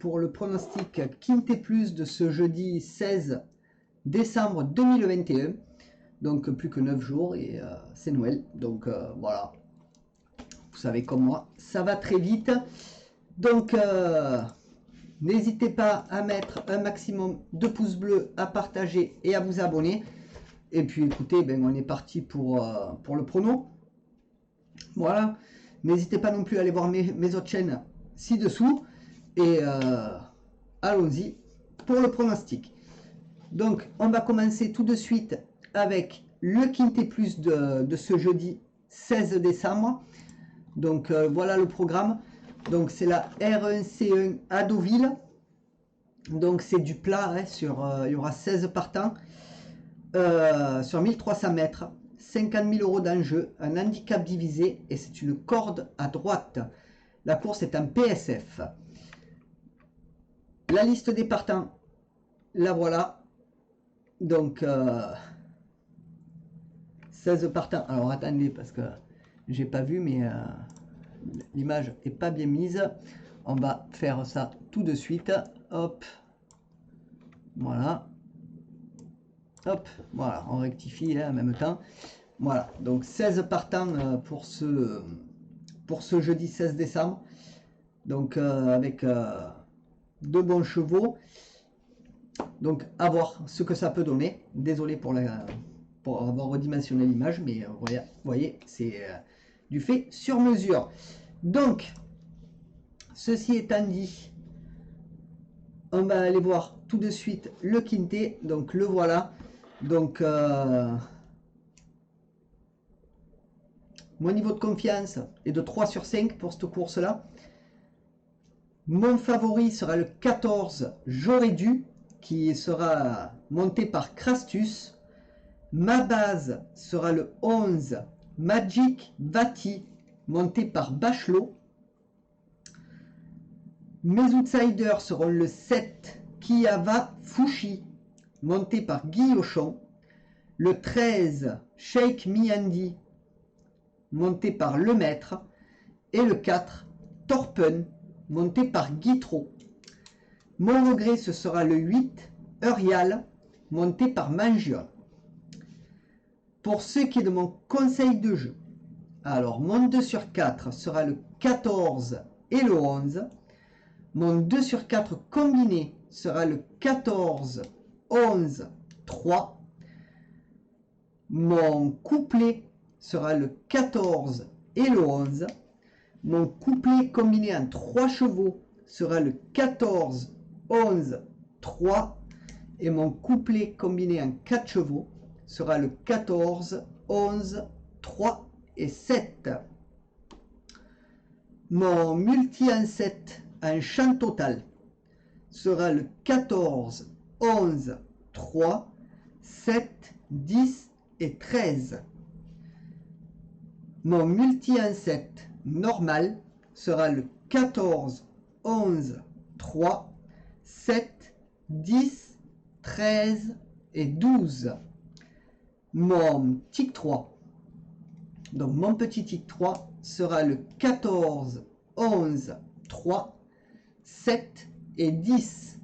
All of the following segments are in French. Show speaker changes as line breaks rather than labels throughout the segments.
pour le pronostic Quintet Plus de ce jeudi 16 décembre 2021. Donc plus que 9 jours et c'est Noël. Donc voilà, vous savez comme moi, ça va très vite. Donc n'hésitez pas à mettre un maximum de pouces bleus, à partager et à vous abonner. Et puis écoutez, ben, on est parti pour le prono. Voilà, n'hésitez pas non plus à aller voir mes autres chaînes ci-dessous. Et allons-y pour le pronostic. Donc on va commencer tout de suite avec le Quintet Plus de ce jeudi 16 décembre. Donc voilà le programme. Donc c'est la R1C1 à Deauville. Donc c'est du plat, hein, il y aura 16 partants sur 1300 mètres, 50 000 € d'enjeu, un handicap divisé et c'est une corde à droite. La course est en PSF. La liste des partants, la voilà. Donc 16 partants. Alors attendez parce que j'ai pas vu, mais l'image est pas bien mise. On va faire ça tout de suite. Hop, voilà. Hop, voilà, on rectifie hein, en même temps. Voilà, donc 16 partants pour ce jeudi 16 décembre. Donc avec deux bons chevaux. Donc à voir ce que ça peut donner. Désolé pour avoir redimensionné l'image, mais vous voyez, c'est du fait sur mesure. Donc, ceci étant dit, on va aller voir tout de suite le Quintet. Donc le voilà. Donc mon niveau de confiance est de 3 sur 5 pour cette course là. Mon favori sera le 14 J'aurais dû, qui sera monté par Crastus. Ma base sera le 11 Magic Vati, monté par Bachelot. Mes outsiders seront le 7 Kiava Fushi, monté par Guillochon. Le 13 Sheikh Miandi, monté par Lemaître. Et le 4 Torpen, monté par Guitro. Mon regret, ce sera le 8 Eurial, monté par Mangione. Pour ce qui est de mon conseil de jeu, alors mon 2 sur 4 sera le 14 et le 11. Mon 2 sur 4 combiné sera le 14, 11, 3. Mon couplet sera le 14 et le 11. Mon couplet combiné en 3 chevaux sera le 14, 11, 3. Et mon couplet combiné en 4 chevaux sera le 14, 11, 3 et 7. Mon multi en 7 en champ total sera le 14, 11, 3, 7, 10 et 13. Mon multi en 7 normal sera le 14, 11, 3, 7, 10, 13 et 12. Mon tic 3, donc mon petit tic 3 sera le 14, 11, 3, 7 et 10.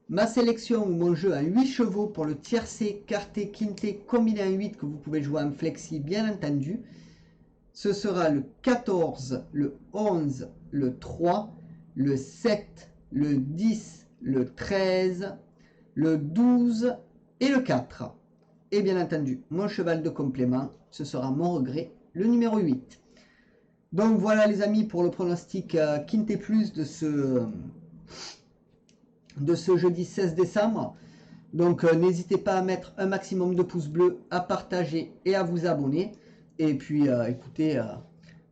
Ma sélection ou mon jeu à 8 chevaux pour le tiercé, quarté, quinté, combiné en 8 que vous pouvez jouer en flexi bien entendu. Ce sera le 14, le 11, le 3, le 7, le 10, le 13, le 12 et le 4. Et bien entendu, mon cheval de complément, ce sera mon regret, le numéro 8. Donc voilà les amis pour le pronostic Quintet Plus de ce jeudi 16 décembre. Donc n'hésitez pas à mettre un maximum de pouces bleus, à partager et à vous abonner. Et puis écoutez,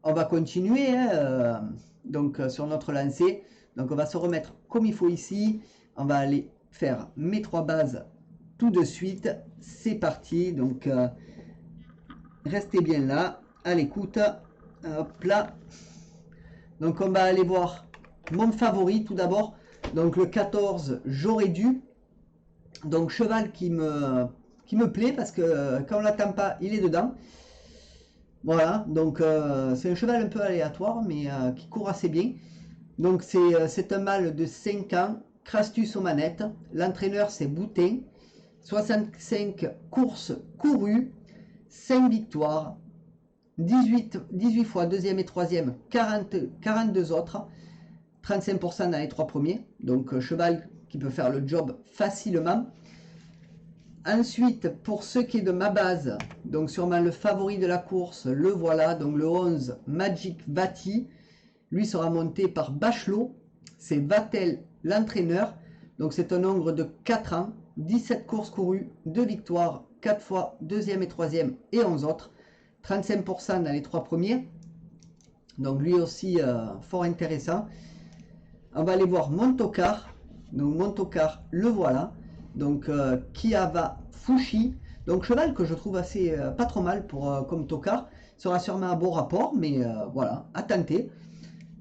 on va continuer hein, donc sur notre lancée. Donc on va se remettre comme il faut ici. On va aller faire mes 3 bases tout de suite. C'est parti. Donc restez bien là, à l'écoute. Hop là. Donc on va aller voir mon favori tout d'abord. Donc le 14, J'aurais dû. Donc cheval qui me plaît parce que quand on l'attend pas, il est dedans. Voilà, donc c'est un cheval un peu aléatoire mais qui court assez bien. Donc c'est un mâle de 5 ans, Crastus aux manettes. L'entraîneur c'est Boutin. 65 courses courues, 5 victoires, 18 fois deuxième et troisième, 42 autres, 35% dans les 3 premiers. Donc cheval qui peut faire le job facilement. Ensuite, pour ce qui est de ma base, donc sûrement le favori de la course, le voilà, donc le 11, Magic Vati. Lui sera monté par Bachelot, c'est Vatel l'entraîneur. Donc c'est un ogre de 4 ans, 17 courses courues, 2 victoires, 4 fois deuxième et troisième et 11 autres. 35% dans les 3 premiers. Donc lui aussi fort intéressant. On va aller voir Montocar. Donc Montocar, le voilà. Donc Kiava Fushi. Donc cheval que je trouve assez pas trop mal pour comme Tokar. Sera sûrement un beau rapport, mais voilà, à tenter.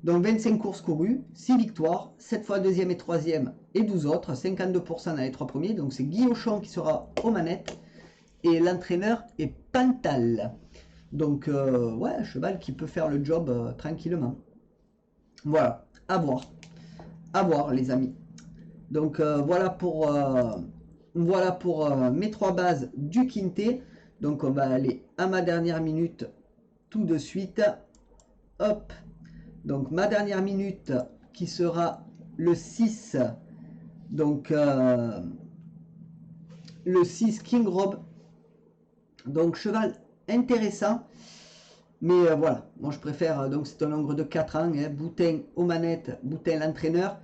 Donc 25 courses courues, 6 victoires, 7 fois deuxième et troisième et 12 autres, 52% dans les 3 premiers. Donc c'est Guy Auchon qui sera aux manettes. Et l'entraîneur est Pantal. Donc ouais, un cheval qui peut faire le job tranquillement. Voilà, à voir. À voir les amis. Donc voilà pour mes 3 bases du quintet. Donc on va aller à ma dernière minute tout de suite. Hop. Donc ma dernière minute qui sera le 6. Donc le 6 King Rob. Donc cheval intéressant. Mais voilà, moi je préfère, donc c'est un ogre de 4 ans, hein, Boutin aux manettes, Boutin l'entraîneur.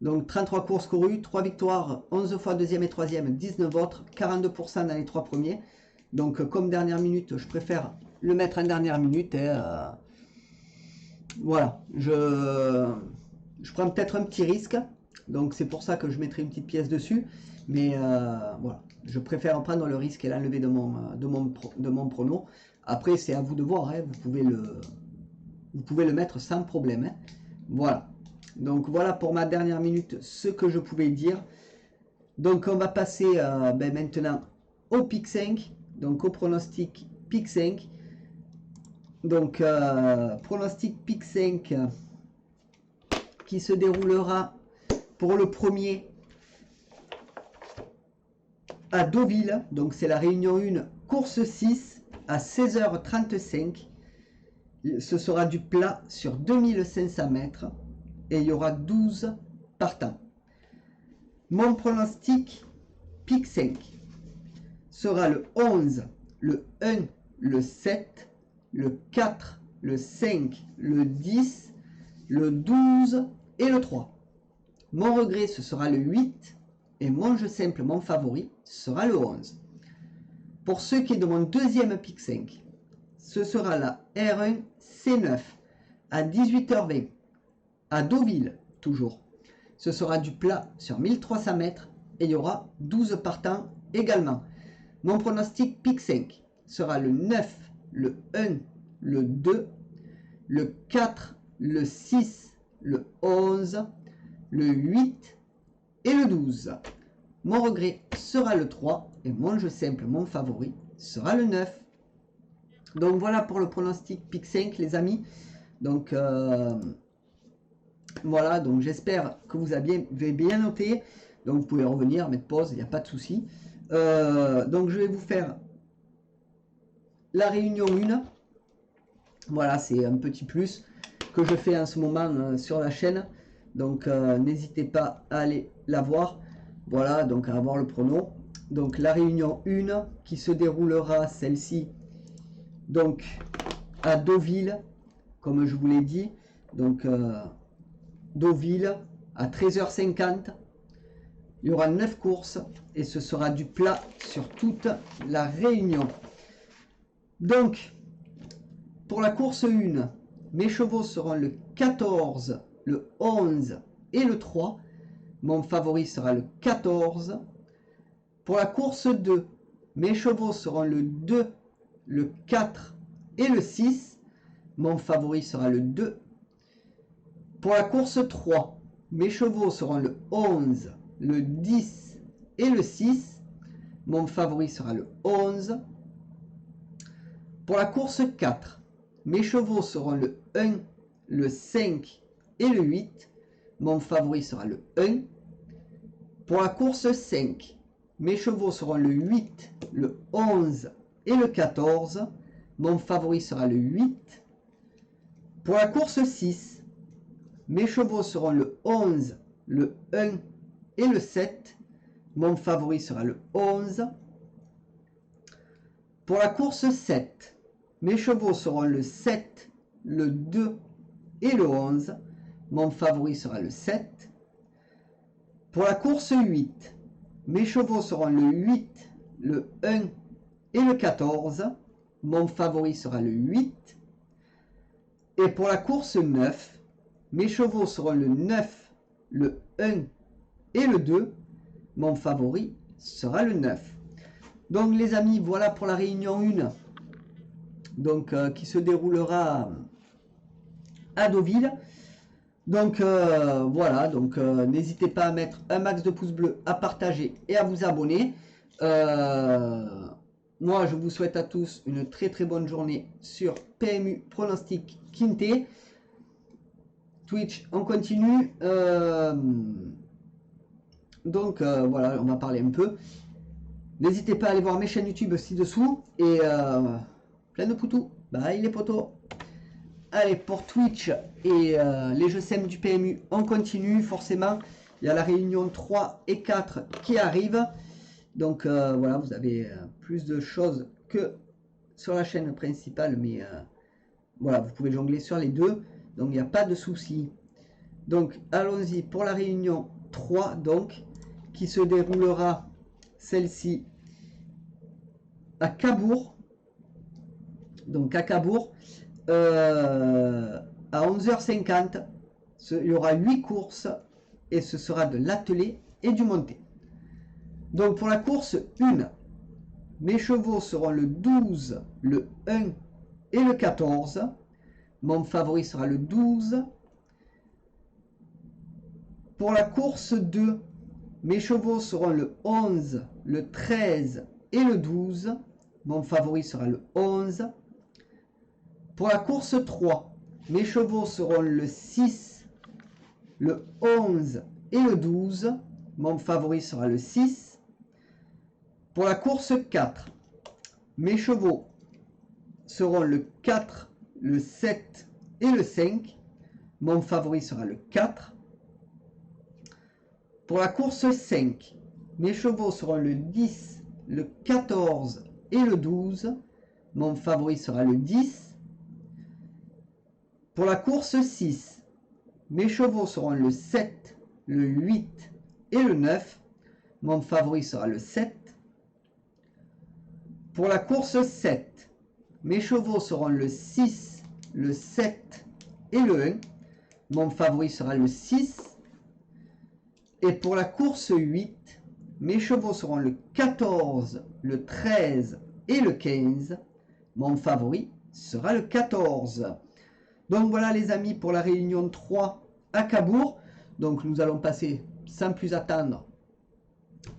Donc 33 courses courues, 3 victoires, 11 fois deuxième et troisième, 19 autres, 42% dans les 3 premiers. Donc comme dernière minute, je préfère le mettre en dernière minute. Et, voilà, je prends peut-être un petit risque. Donc c'est pour ça que je mettrai une petite pièce dessus. Mais voilà, je préfère prendre le risque et l'enlever de mon prono. Après, c'est à vous de voir, hein. Vous pouvez le mettre sans problème. Hein. Voilà. Donc voilà pour ma dernière minute ce que je pouvais dire. Donc on va passer maintenant au pick 5. Donc au pronostic pick 5. Donc pronostic pick 5 qui se déroulera pour le premier à Deauville. Donc c'est la réunion 1, course 6. À 16h35, ce sera du plat sur 2500 mètres et il y aura 12 partants. Mon pronostic pick 5 sera le 11, le 1, le 7, le 4, le 5, le 10, le 12 et le 3. Mon regret, ce sera le 8 et mon jeu simple, mon favori, sera le 11. Pour ce qui est de mon deuxième pick 5, ce sera la R1 C9 à 18h20 à Deauville, toujours. Ce sera du plat sur 1300 mètres et il y aura 12 partants également. Mon pronostic pick 5 sera le 9, le 1, le 2, le 4, le 6, le 11, le 8 et le 12. Mon regret sera le 3 et mon jeu simple, mon favori, sera le 9. Donc voilà pour le pronostic pick 5 les amis. Donc voilà, donc j'espère que vous avez bien noté. Donc vous pouvez revenir, mettre pause, il n'y a pas de souci. Donc je vais vous faire la réunion 1. Voilà, c'est un petit plus que je fais en ce moment sur la chaîne. Donc n'hésitez pas à aller la voir. Voilà, donc à avoir le prono. Donc la réunion 1 qui se déroulera celle-ci donc à Deauville, comme je vous l'ai dit. Donc Deauville à 13h50. Il y aura 9 courses et ce sera du plat sur toute la réunion. Donc pour la course 1, mes chevaux seront le 14, le 11 et le 3. Mon favori sera le 14. Pour la course 2, mes chevaux seront le 2, le 4 et le 6. Mon favori sera le 2. Pour la course 3, mes chevaux seront le 11, le 10 et le 6. Mon favori sera le 11. Pour la course 4, mes chevaux seront le 1, le 5 et le 8, mon favori sera le 1. Pour la course 5, mes chevaux seront le 8, le 11 et le 14. Mon favori sera le 8. Pour la course 6, mes chevaux seront le 11, le 1 et le 7. Mon favori sera le 11. Pour la course 7, mes chevaux seront le 7, le 2 et le 11. Mon favori sera le 7. Pour la course 8, mes chevaux seront le 8, le 1 et le 14. Mon favori sera le 8. Et pour la course 9, mes chevaux seront le 9, le 1 et le 2. Mon favori sera le 9. Donc les amis, voilà pour la réunion 1. Donc qui se déroulera à Deauville. Donc voilà, donc n'hésitez pas à mettre un max de pouces bleus, à partager et à vous abonner. Moi, je vous souhaite à tous une très très bonne journée sur PMU Pronostic Quintet. Twitch, on continue. Donc voilà, on va parler un peu. N'hésitez pas à aller voir mes chaînes YouTube ci-dessous. Et plein de poutous. Bye les potos. Allez, pour Twitch et les jeux SEM du PMU, on continue forcément. Il y a la réunion 3 et 4 qui arrive. Donc voilà, vous avez plus de choses que sur la chaîne principale. Mais voilà, vous pouvez jongler sur les deux. Donc il n'y a pas de souci. Donc allons-y pour la réunion 3, donc, qui se déroulera celle-ci à Cabourg. Donc à Cabourg. À 11h50, il y aura 8 courses et ce sera de l'attelé et du monté. Donc pour la course 1, mes chevaux seront le 12, le 1 et le 14. Mon favori sera le 12. Pour la course 2, mes chevaux seront le 11, le 13 et le 12. Mon favori sera le 11. Pour la course 3, mes chevaux seront le 6, le 11 et le 12. Mon favori sera le 6. Pour la course 4, mes chevaux seront le 4, le 7 et le 5. Mon favori sera le 4. Pour la course 5, mes chevaux seront le 10, le 14 et le 12. Mon favori sera le 10. Pour la course 6, mes chevaux seront le 7, le 8 et le 9. Mon favori sera le 7. Pour la course 7, mes chevaux seront le 6, le 7 et le 1. Mon favori sera le 6. Et pour la course 8, mes chevaux seront le 14, le 13 et le 15. Mon favori sera le 14. Donc voilà les amis pour la réunion 3 à Cabourg. Donc nous allons passer sans plus attendre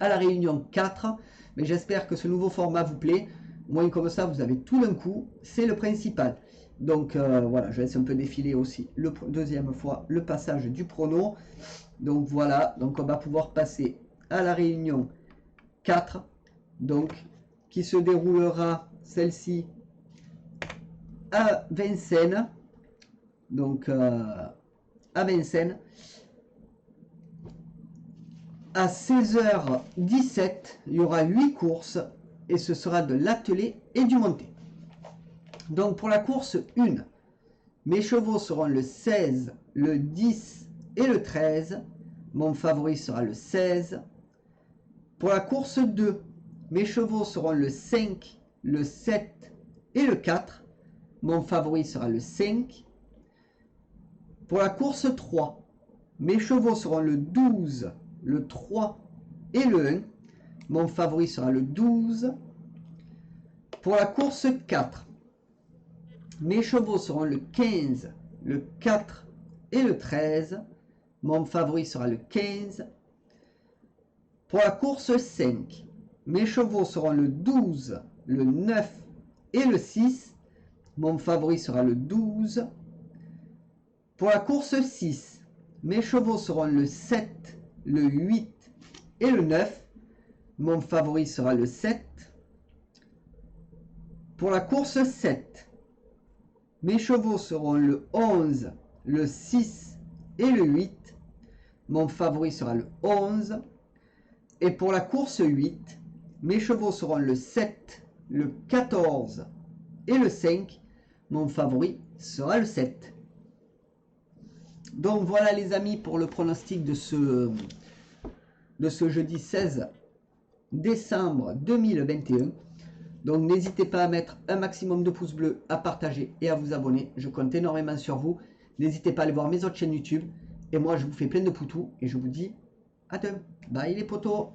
à la réunion 4. Mais j'espère que ce nouveau format vous plaît. Moins comme ça vous avez tout d'un coup. C'est le principal. Donc voilà, je laisse un peu défiler aussi le deuxième fois le passage du prono. Donc voilà, donc on va pouvoir passer à la réunion 4. Donc qui se déroulera celle-ci à Vincennes. Donc à Vincennes à 16h17, il y aura 8 courses et ce sera de l'attelé et du monté. Donc pour la course 1, mes chevaux seront le 16, le 10 et le 13. Mon favori sera le 16. Pour la course 2, mes chevaux seront le 5, le 7 et le 4. Mon favori sera le 5. Pour la course 3, mes chevaux seront le 12, le 3 et le 1. Mon favori sera le 12. Pour la course 4, mes chevaux seront le 15, le 4 et le 13. Mon favori sera le 15. Pour la course 5, mes chevaux seront le 12, le 9 et le 6. Mon favori sera le 12. Pour la course 6, mes chevaux seront le 7, le 8 et le 9. Mon favori sera le 7. Pour la course 7, mes chevaux seront le 11, le 6 et le 8. Mon favori sera le 11. Et pour la course 8, mes chevaux seront le 7, le 14 et le 5. Mon favori sera le 7. Donc voilà les amis pour le pronostic de ce jeudi 16 décembre 2021. Donc n'hésitez pas à mettre un maximum de pouces bleus, à partager et à vous abonner. Je compte énormément sur vous. N'hésitez pas à aller voir mes autres chaînes YouTube. Et moi je vous fais plein de poutous et je vous dis à demain. Bye les potos.